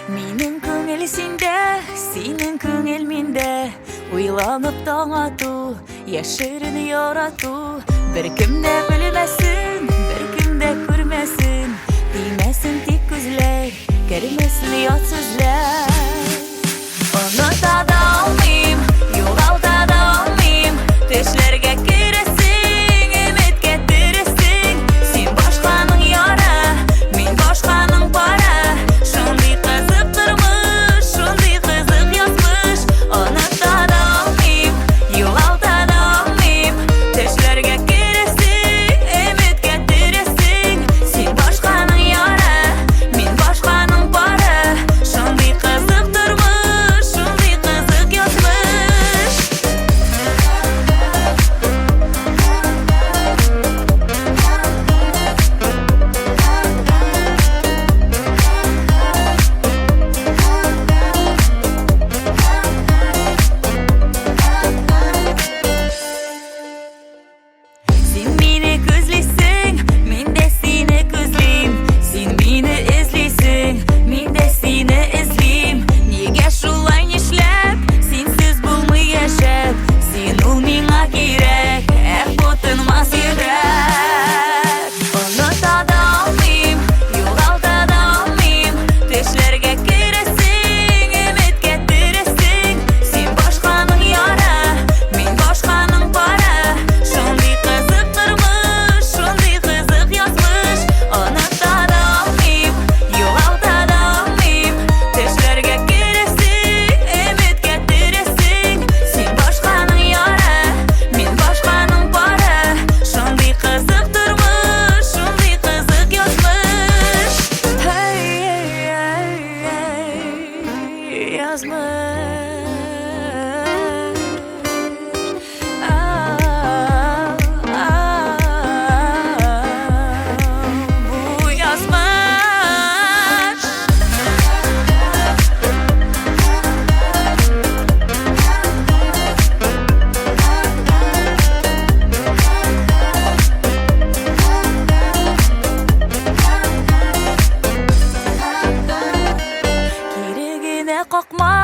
Минем күңел синдә, синең күңел миндә. Уйланып таң ату, яшерен ярату. Бер кем дә белмәсен, бер кем дә күрмәсен. Тимәсен тик күзләр, кермәсен ят сүзләр. Оныта да алмыйм, югалта да алмыйм. Төшләргә керәсең, өметкә төрәсең. Син башканың яра, мин башканың пара. Шундый кызык тормыш, шундый кызык язмыш. Оныта да алмыйм, югалта да алмыйм. Төшләргә керәсең, өметкә төрәсең. Син башканың яра, мин башканың пара. Шундый кызык тормыш, шундый кызык язмыш. Син мине күзлисең, мин дә сине күзлим. Син мине эзлисең, мин дә сине эзлим. Нигә шулай нишләп, синсез булмый яшәп? Син ул миңа кирәк, бу тынмас йөрәк. Оныта да алмыйм, югалта да алмыйм. Төшләргә керәсең, өметкә төрәсең. Син башканың яра, мин башканың пара. Шундый кызык тормыш, шундый кызык язмыш. Оныта да алмыйм, югалта да алмыйм. Төшләргә керәсең, өметкә төрәсең. Син башканың яра, мин башканың пара. Шундый кызык тормыш, шундый кызык язмыш. Язмыш. Бу язмыш. Кирегенә какма,